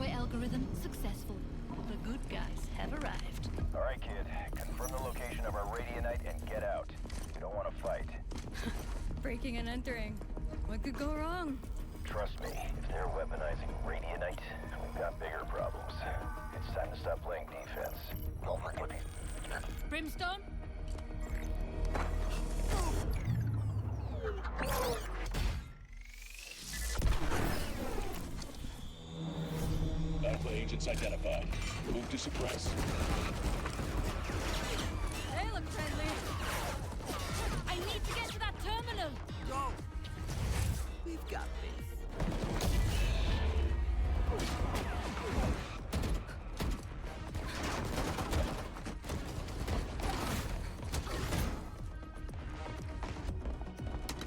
pathway algorithm successful. The good guys have arrived. All right, kid. Confirm the location of our radionite and get out. We don't want to fight. Breaking and entering. What could go wrong? Trust me, if they're weaponizing radionite, we've got bigger problems. It's time to stop playing defense. Brimstone? Alpha agents identified. Move to suppress. They look friendly. I need to get to that terminal! Go! We've got this.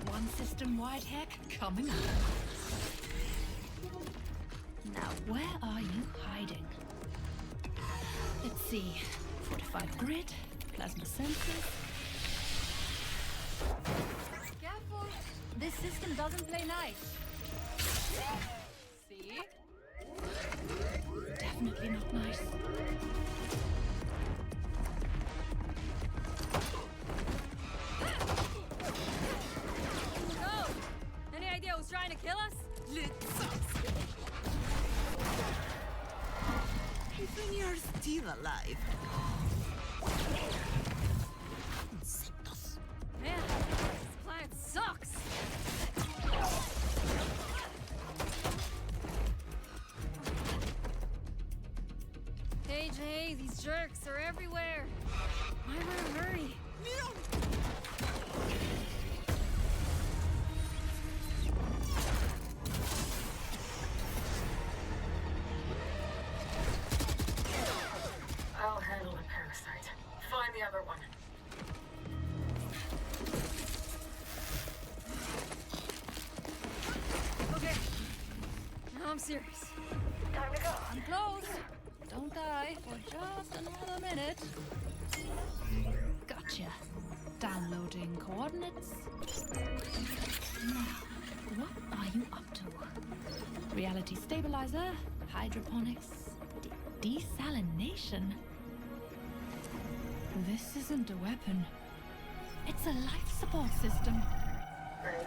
One system-wide hack coming up. Now, where are you hiding? Let's see. Fortified grid, plasma sensors. Careful. This system doesn't play nice. See? Definitely not nice. Go! Any idea who's trying to kill us? Let's Even you're still alive. Insectos. Man, this planet sucks! Hey, these jerks are everywhere. Why am I in a hurry? I'll handle a parasite. Find the other one. Okay. Now I'm serious. Time to go. I'm close. Don't die for just another minute. Gotcha. Downloading coordinates. Now, what are you up to? Reality stabilizer, hydroponics, desalination. This isn't a weapon. It's a life support system. Ready?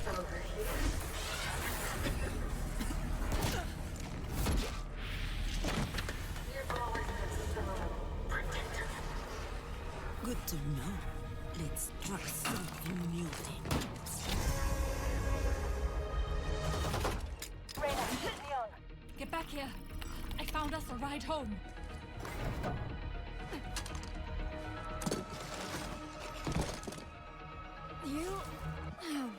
Over here. You've always been so protective. Good to know. Let's try something new then. Reyna, Leon. Get back here. I found us a ride home. You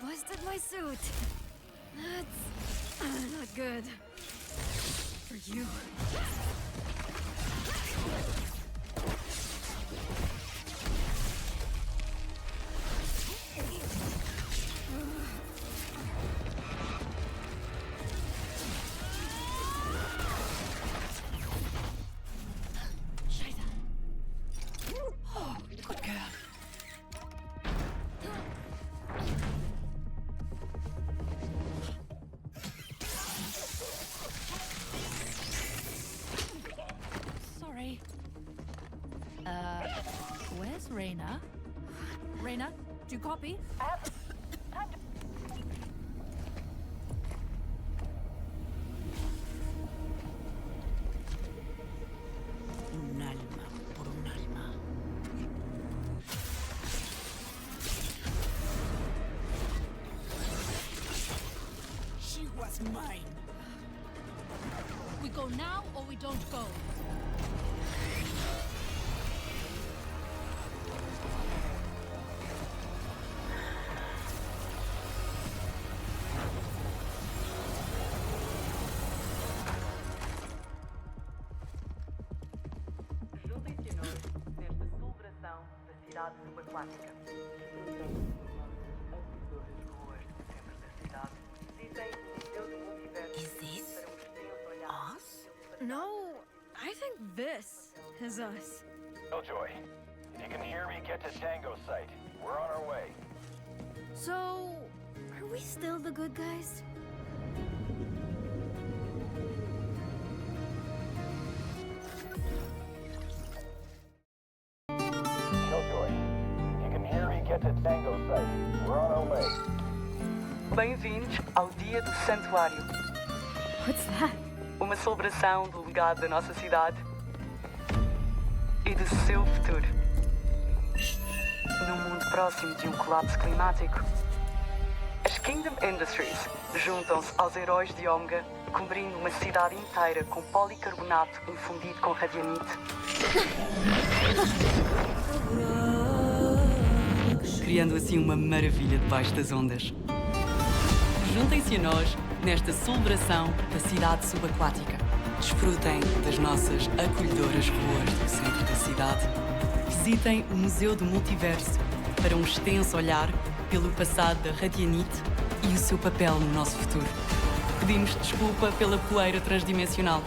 busted my suit. That's not good. For you. Scheiße. Oh, good girl. Sorry. Where's Reyna? Reyna, do you copy? Un alma por un alma. She was mine. We go now or we don't go. Juntem-se nesta celebração da cidade subaquática. As ruas sempre da cidade dizem Deus do multiverso Is this para os teus olhares. us? No, I think this is us. Killjoy, if you can hear me, get to Tango site. We're on our way. So, are we still the good guys? sight. We're on our way. Bem-vindos ao Dia do Santuário. What's that? Uma celebração do legado da nossa cidade e do seu futuro. Num mundo próximo de um colapso climático, as Kingdom Industries juntam-se aos heróis de Omega, cobrindo uma cidade inteira com policarbonato infundido com radianite. Criando assim uma maravilha debaixo das ondas. Juntem-se a nós nesta celebração da cidade subaquática. Desfrutem das nossas acolhedoras ruas do centro da cidade. Visitem o Museu do Multiverso para um extenso olhar pelo passado da radianite e o seu papel no nosso futuro. Pedimos desculpa pela poeira transdimensional.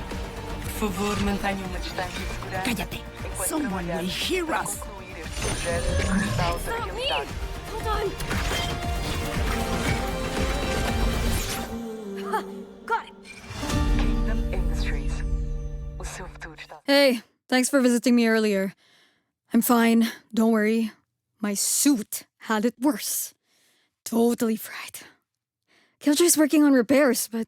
Por favor, mantenham uma distância de segurança. Cállate. enquanto Someone trabalhamos will hear para us. concluir este projeto de cristal da Not me! realidade. Hold on! Ha! Got it! Kingdom Industries. O seu futuro está... Hey, thanks for visiting me earlier. I'm fine, don't worry. My suit had it worse. Totally fried. Killjoy's working on repairs, but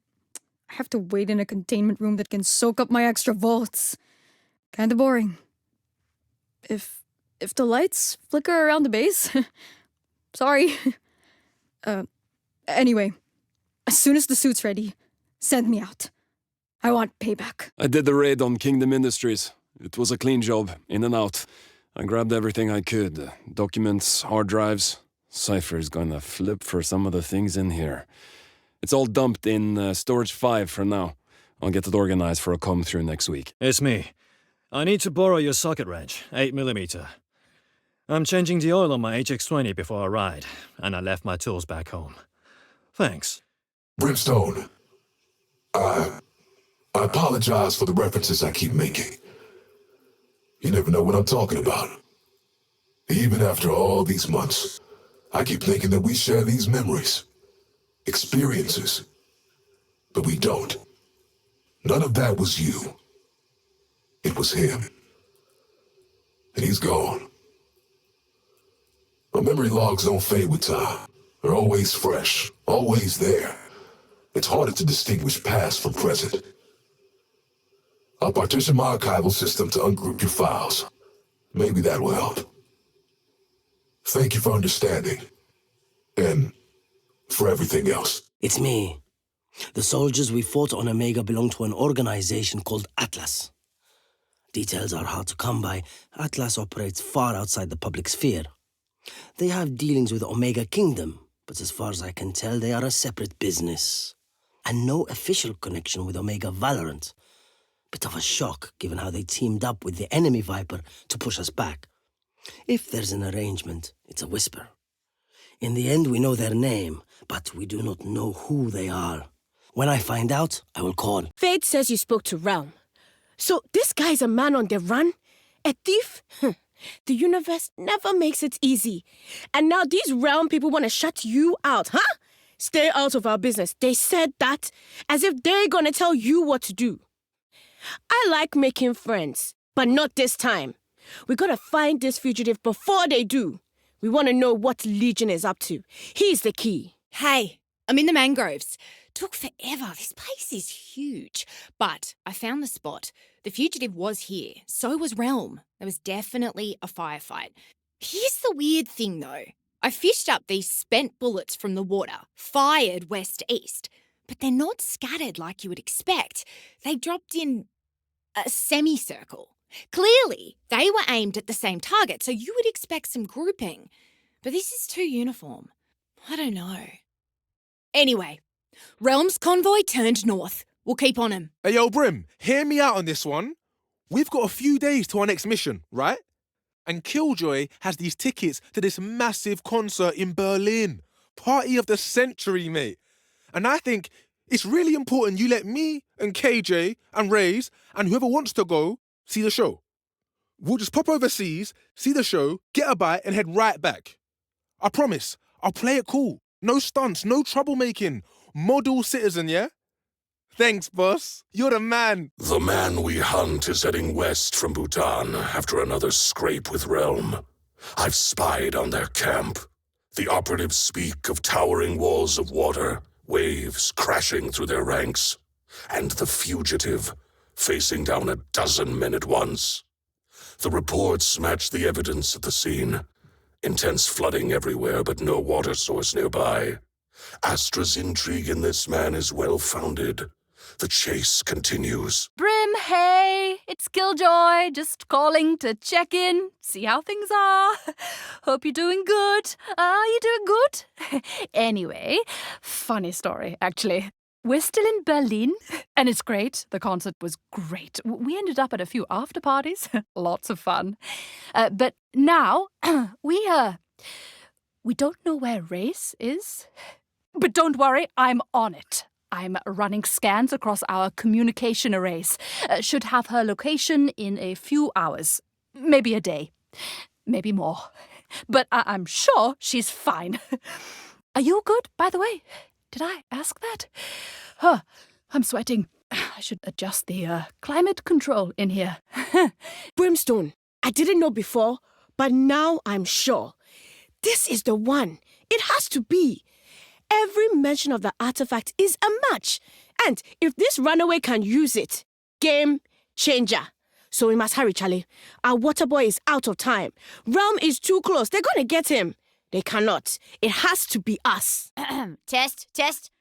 I have to wait in a containment room that can soak up my extra volts. Kinda boring. If the lights flicker around the base, sorry. Anyway, as soon as the suit's ready, send me out. I want payback. I did the raid on Kingdom Industries. It was a clean job, in and out. I grabbed everything I could. Documents, hard drives. Cypher's gonna flip for some of the things in here. It's all dumped in Storage 5 for now. I'll get it organized for a come-through next week. It's me. I need to borrow your socket wrench, 8mm. I'm changing the oil on my HX20 before I ride, and I left my tools back home. Thanks. Brimstone, I apologize for the references I keep making. You never know what I'm talking about. Even after all these months, I keep thinking that we share these memories, experiences, but we don't. None of that was you. It was him. And he's gone. My memory logs don't fade with time. They're always fresh, always there. It's harder to distinguish past from present. I'll partition my archival system to ungroup your files. Maybe that will help. Thank you for understanding. And for everything else. It's me. The soldiers we fought on Omega belong to an organization called Atlas. Details are hard to come by. Atlas operates far outside the public sphere. They have dealings with Omega Kingdom, but as far as I can tell, they are a separate business. And no official connection with Omega Valorant. Bit of a shock, given how they teamed up with the enemy Viper to push us back. If there's an arrangement, it's a whisper. In the end, we know their name, but we do not know who they are. When I find out, I will call. Fate says you spoke to Realm. So this guy's a man on the run? A thief? The universe never makes it easy. And now these Realm people want to shut you out, huh? Stay out of our business. They said that as if they're gonna tell you what to do. I like making friends, but not this time. We gotta find this fugitive before they do. We want to know what Legion is up to. He's the key. Hey, I'm in the mangroves. Took forever. This place is huge. But I found the spot. The fugitive was here. So was Realm. There was definitely a firefight. Here's the weird thing, though. I fished up these spent bullets from the water, fired west-east. But they're not scattered like you would expect. They dropped in a semicircle. Clearly, they were aimed at the same target, so you would expect some grouping. But this is too uniform. I don't know. Anyway, Realm's convoy turned north. We'll keep on him. Hey, yo, Brim, hear me out on this one. We've got a few days to our next mission, right? And Killjoy has these tickets to this massive concert in Berlin. Party of the century, mate. And I think it's really important you let me and KJ and Raze and whoever wants to go see the show. We'll just pop overseas, see the show, get a bite, and head right back. I promise, I'll play it cool. No stunts, no troublemaking. Model citizen, yeah? Thanks, boss. You're the man. The man we hunt is heading west from Bhutan after another scrape with Realm. I've spied on their camp. The operatives speak of towering walls of water, waves crashing through their ranks, and the fugitive facing down a dozen men at once. The reports match the evidence at the scene. Intense flooding everywhere, but no water source nearby. Astra's intrigue in this man is well-founded. The chase continues. Brim, hey, it's Killjoy, just calling to check in, see how things are. Hope you're doing good. Are you doing good? Anyway, funny story, actually. We're still in Berlin, and it's great. The concert was great. We ended up at a few after parties. Lots of fun. But now, we don't know where Race is. But don't worry, I'm on it. I'm running scans across our communication arrays. Should have her location in a few hours. Maybe a day. Maybe more. But I'm sure she's fine. Are you good, by the way? Did I ask that? Huh, I'm sweating. I should adjust the climate control in here. Brimstone, I didn't know before, but now I'm sure. This is the one. It has to be. Every mention of the artifact is a match. And if this runaway can use it, game changer. So we must hurry, Charlie. Our water boy is out of time. Realm is too close. They're gonna get him. They cannot. It has to be us. Test.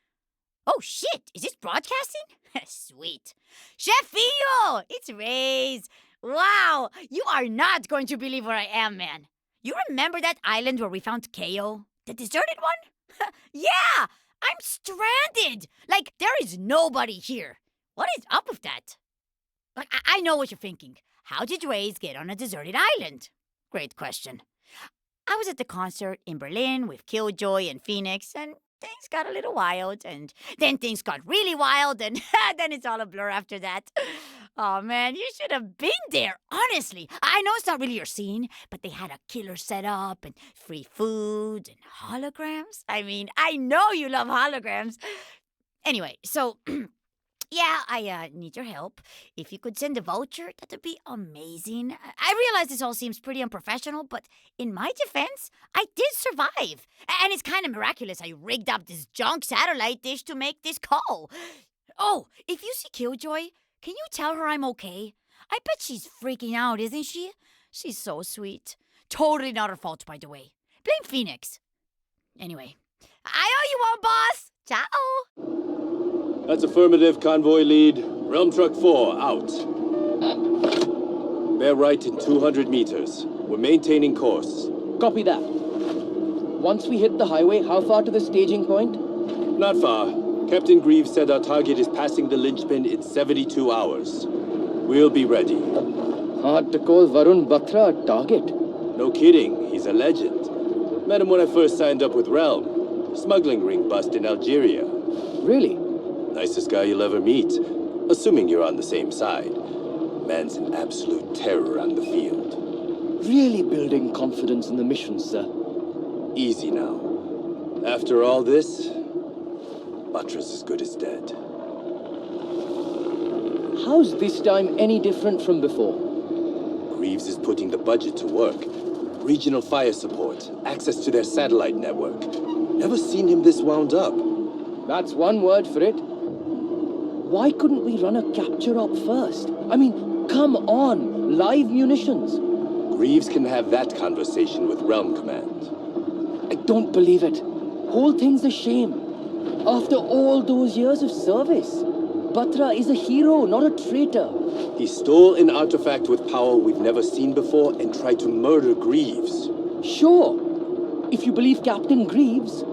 Oh, shit. Is this broadcasting? Sweet. Chefio! It's Ray's. Wow. You are not going to believe where I am, man. You remember that island where we found KO? The deserted one? Yeah! I'm stranded! Like, there is nobody here. What is up with that? Like, I know what you're thinking. How did Ray's get on a deserted island? Great question. I was at the concert in Berlin with Killjoy and Phoenix, and things got a little wild, and then things got really wild, and then it's all a blur after that. Oh, man, you should have been there, honestly. I know it's not really your scene, but they had a killer setup and free food and holograms. I mean, I know you love holograms. Anyway, so... yeah, I need your help. If you could send a voucher, that would be amazing. I realize this all seems pretty unprofessional, but in my defense, I did survive. And it's kind of miraculous I rigged up this junk satellite dish to make this call. Oh, if you see Killjoy, can you tell her I'm okay? I bet she's freaking out, isn't she? She's so sweet. Totally not her fault, by the way. Blame Phoenix. Anyway, I owe you one, boss. Ciao. That's affirmative, convoy lead. Realm Truck 4, out. Bear right in 200 meters. We're maintaining course. Copy that. Once we hit the highway, how far to the staging point? Not far. Captain Greaves said our target is passing the linchpin in 72 hours. We'll be ready. Hard to call Varun Batra a target. No kidding, he's a legend. Met him when I first signed up with Realm. Smuggling ring bust in Algeria. Really? Nicest guy you'll ever meet, assuming you're on the same side. Man's an absolute terror on the field. Really building confidence in the mission, sir. Easy now. After all this, Batra's as good as dead. How's this time any different from before? Greaves is putting the budget to work. Regional fire support, access to their satellite network. Never seen him this wound up. That's one word for it. Why couldn't we run a capture op first? I mean, come on, live munitions. Greaves can have that conversation with Realm Command. I don't believe it. Whole thing's a shame. After all those years of service, Batra is a hero, not a traitor. He stole an artifact with power we've never seen before and tried to murder Greaves. Sure, if you believe Captain Greaves.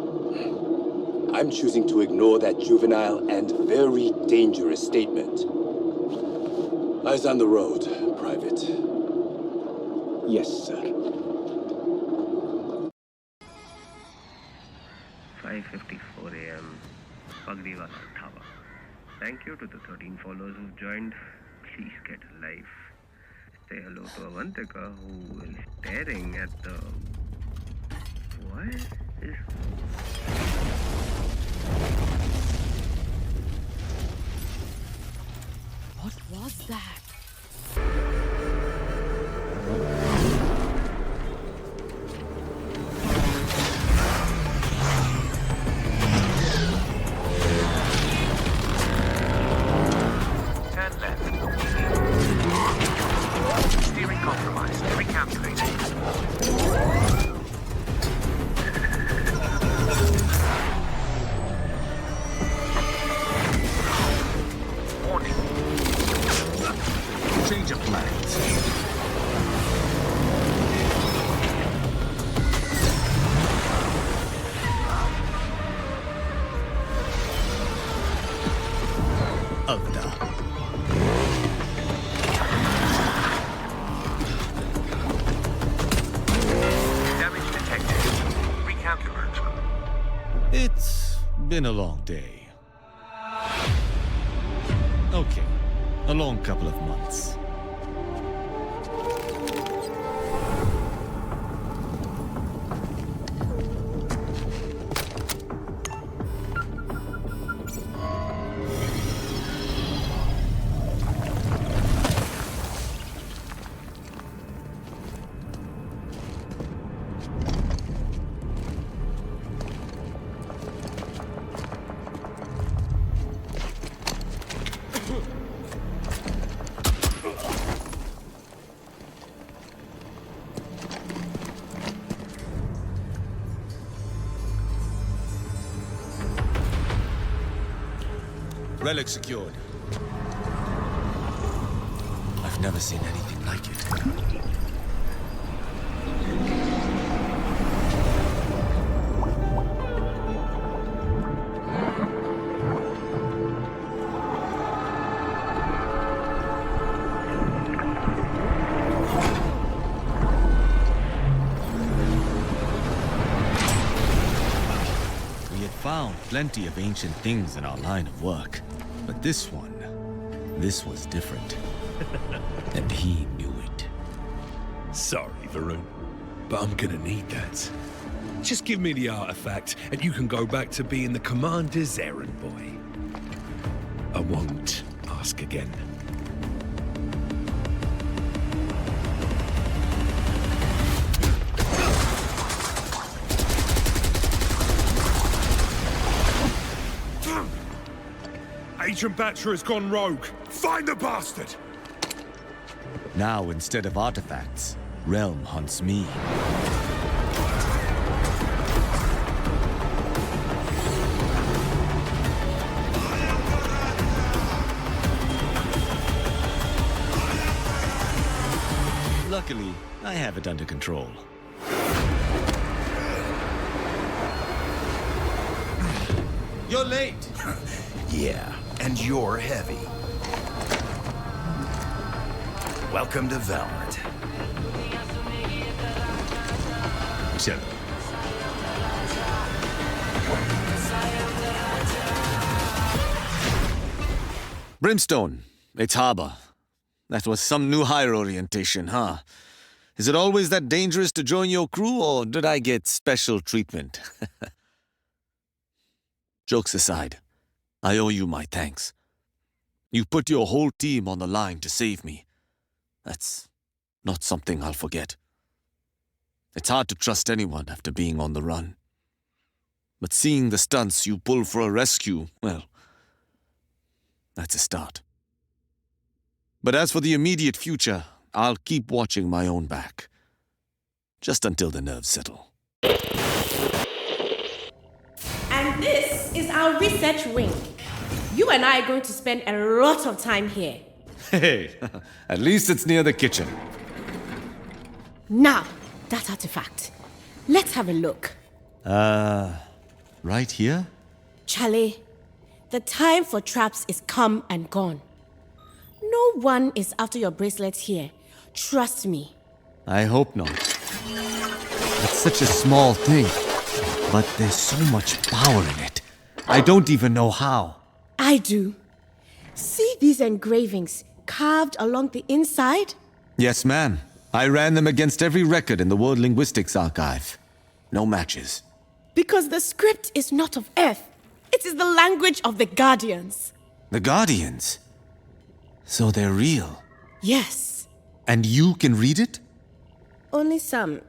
I'm choosing to ignore that juvenile and very dangerous statement. Eyes on the road, Private. Yes, sir. 5:54 a.m. Pagdiwala Dhaba. Thank you to the 13 followers who've joined. Please get a life. Say hello to Avantika, who is staring at the... What is... What was that? Avda. Damage detected. Recalculate. It's been a long day. Okay, a long couple of months. Relic secured. I've never seen anything like it. We had found plenty of ancient things in our line of work. But this was different. And he knew it. Sorry, Varun, but I'm gonna need that. Just give me the artifact, and you can go back to being the commander's errand boy. I won't ask again. Agent Batra has gone rogue. Find the bastard! Now, instead of artifacts, Realm hunts me. Luckily, I have it under control. You're late! Yeah, and you're heavy. Welcome to Valorant. Chill. Brimstone, it's Harbor. That was some new hire orientation, huh? Is it always that dangerous to join your crew, or did I get special treatment? Jokes aside, I owe you my thanks. You put your whole team on the line to save me. That's not something I'll forget. It's hard to trust anyone after being on the run. But seeing the stunts you pull for a rescue, well, that's a start. But as for the immediate future, I'll keep watching my own back. Just until the nerves settle. And this is our research wing. You and I are going to spend a lot of time here. Hey, at least it's near the kitchen. Now, that artifact. Let's have a look. Right here? Charlie, the time for traps is come and gone. No one is after your bracelets here. Trust me. I hope not. It's such a small thing, but there's so much power in it. I don't even know how. I do. See these engravings carved along the inside? Yes, ma'am. I ran them against every record in the World Linguistics Archive. No matches. Because the script is not of Earth. It is the language of the Guardians. The Guardians? So they're real? Yes. And you can read it? Only some.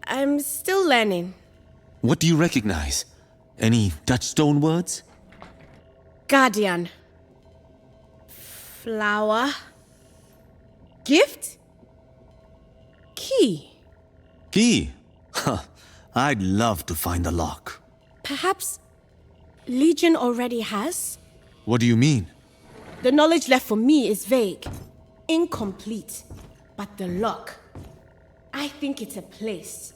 I'm still learning. What do you recognize? Any touchstone words? Guardian. Flower. Gift. Key. Key? Huh. I'd love to find the lock. Perhaps Legion already has? What do you mean? The knowledge left for me is vague, incomplete. But the lock, I think it's a place.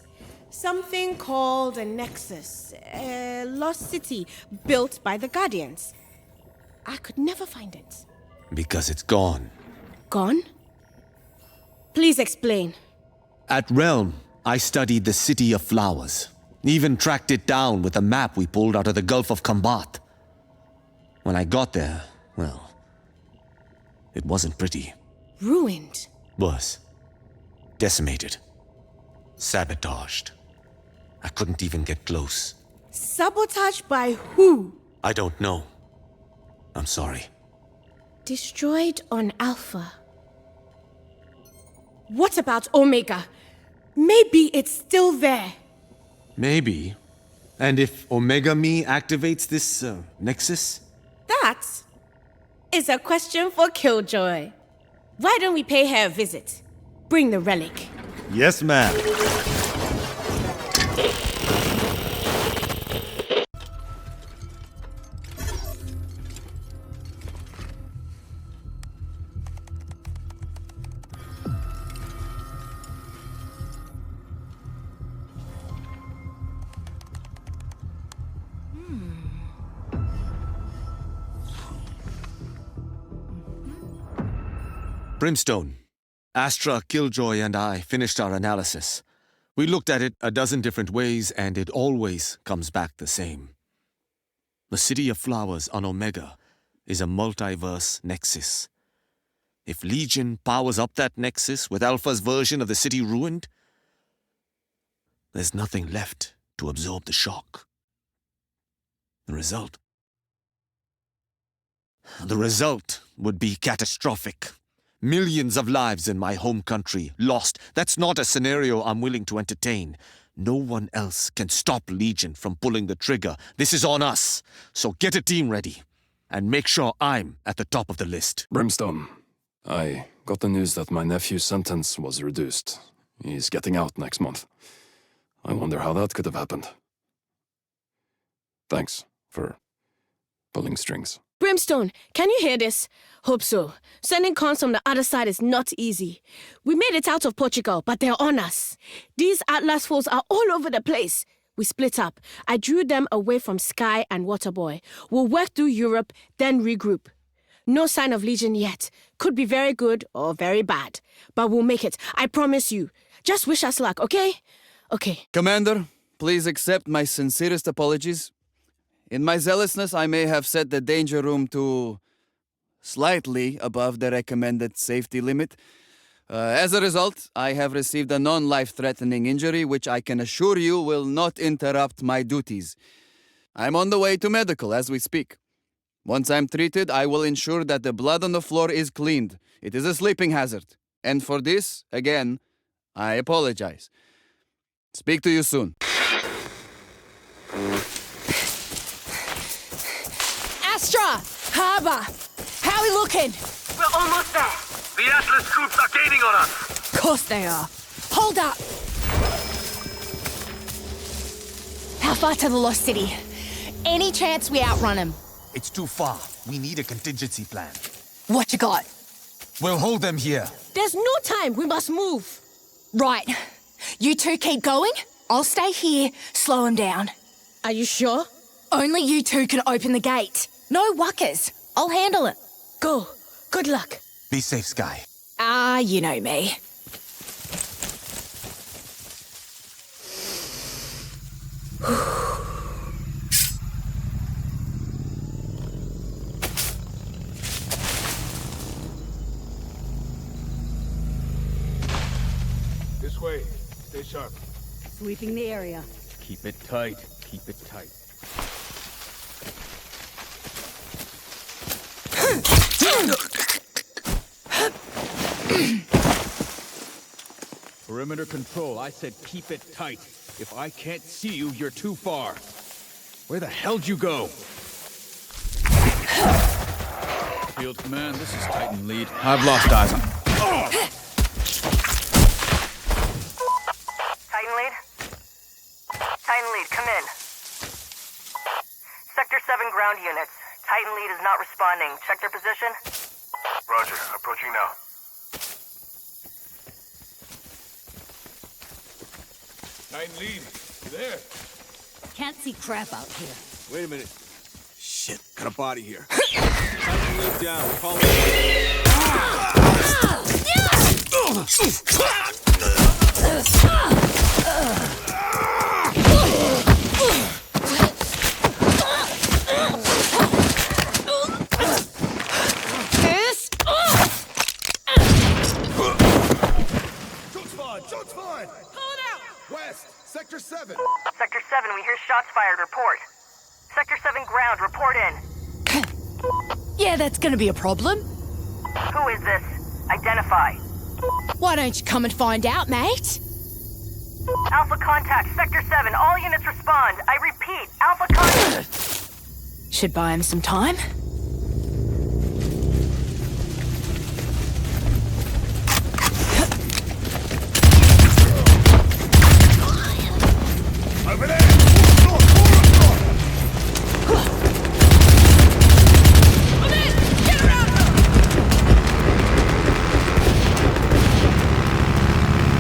Something called a nexus, a lost city built by the Guardians. I could never find it. Because it's gone. Gone? Please explain. At Realm, I studied the City of Flowers. Even tracked it down with a map we pulled out of the Gulf of Combat. When I got there, well, it wasn't pretty. Ruined. Was. Decimated. Sabotaged. I couldn't even get close. Sabotaged by who? I don't know. I'm sorry. Destroyed on Alpha. What about Omega? Maybe it's still there. Maybe. And if Omega Me activates this, Nexus? That is a question for Killjoy. Why don't we pay her a visit? Bring the relic. Yes, ma'am. Brimstone. Astra, Killjoy, and I finished our analysis. We looked at it a dozen different ways, and it always comes back the same. The City of Flowers on Omega is a multiverse nexus. If Legion powers up that nexus with Alpha's version of the city ruined, there's nothing left to absorb the shock. The result? The result would be catastrophic. Millions of lives in my home country lost. That's not a scenario I'm willing to entertain. No one else can stop Legion from pulling the trigger. This is on us. So get a team ready and make sure I'm at the top of the list. Brimstone, I got the news that my nephew's sentence was reduced. He's getting out next month. I wonder how that could have happened. Thanks for pulling strings. Brimstone, can you hear this? Hope so. Sending cons from the other side is not easy. We made it out of Portugal, but they're on us. These Atlas foes are all over the place. We split up. I drew them away from Sky and Waterboy. We'll work through Europe, then regroup. No sign of Legion yet. Could be very good or very bad. But we'll make it. I promise you. Just wish us luck, okay? Okay. Commander, please accept my sincerest apologies. In my zealousness, I may have set the danger room to slightly above the recommended safety limit. As a result, I have received a non-life-threatening injury, which I can assure you will not interrupt my duties. I'm on the way to medical as we speak. Once I'm treated, I will ensure that the blood on the floor is cleaned. It is a sleeping hazard. And for this, again, I apologize. Speak to you soon. Astra! Harbour! How are we looking? We're almost there. The Atlas troops are gaining on us! Of course they are. Hold up! How far to the Lost City? Any chance we outrun them? It's too far. We need a contingency plan. What you got? We'll hold them here. There's no time. We must move. Right. You two keep going. I'll stay here, slow them down. Are you sure? Only you two can open the gate. No wuckers. I'll handle it. Go. Good luck. Be safe, Sky. Ah, you know me. This way. Stay sharp. Sweeping the area. Keep it tight. Keep it tight. Perimeter control. I said keep it tight. If I can't see you, you're too far. Where the hell'd you go? Field command, this is Titan lead. I've lost eyes on... Titan lead? Titan lead, come in. Sector 7 ground units. Titan lead is not responding. Check their position. Roger. Approaching now. Titan lead. You there? Can't see crap out here. Wait a minute. Shit, got a body here. Move down. Call Shots fired! Pull it out! West, Sector 7. Sector 7, we hear shots fired. Report. Sector 7 ground, report in. Yeah, that's gonna be a problem. Who is this? Identify. Why don't you come and find out, mate? Alpha contact, Sector 7. All units respond. I repeat, Alpha contact. Should buy him some time. Over there!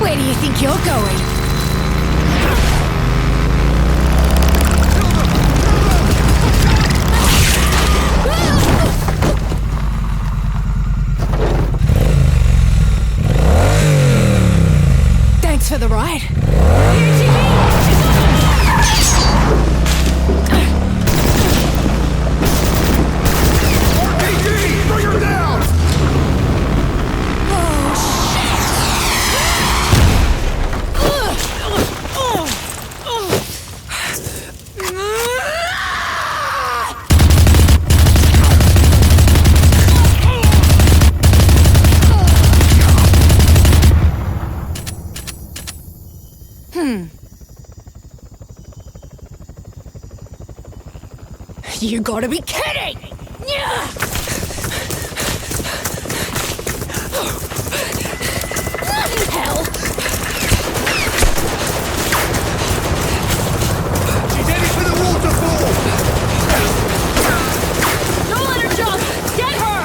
Where do you think you're going? Thanks for the ride. Bring her down! You gotta be kidding! Hell! She's heading for the waterfall! Don't let her jump! Get her!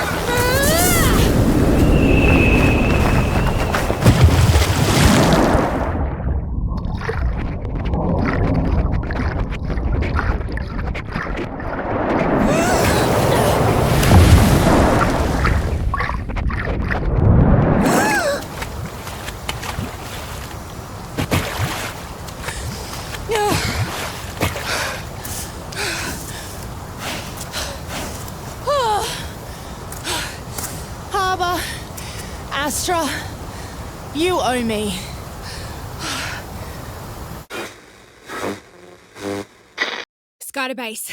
Harbour, Astra, you owe me. Skyder Base.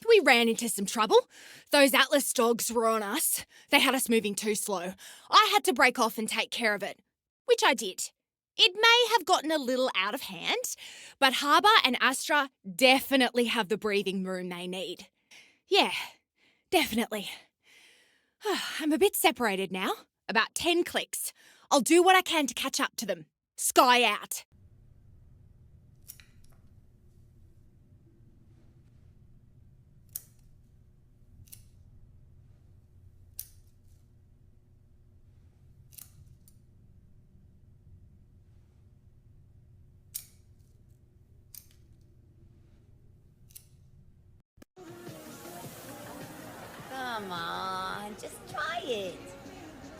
We ran into some trouble. Those Atlas dogs were on us. They had us moving too slow. I had to break off and take care of it, which I did. It may have gotten a little out of hand, but Harbour and Astra definitely have the breathing room they need. Yeah, definitely. I'm a bit separated now. About 10 clicks. I'll do what I can to catch up to them. Sky out. Come on, just try it.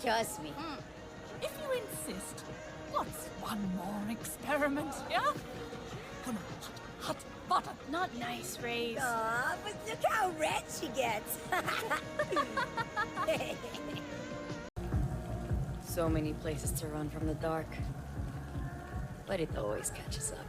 Trust me. If you insist, what's one more experiment, yeah? Come on, hot butter. Not nice, Raze. Aw, but look how red she gets. So many places to run from the dark. But it always catches up.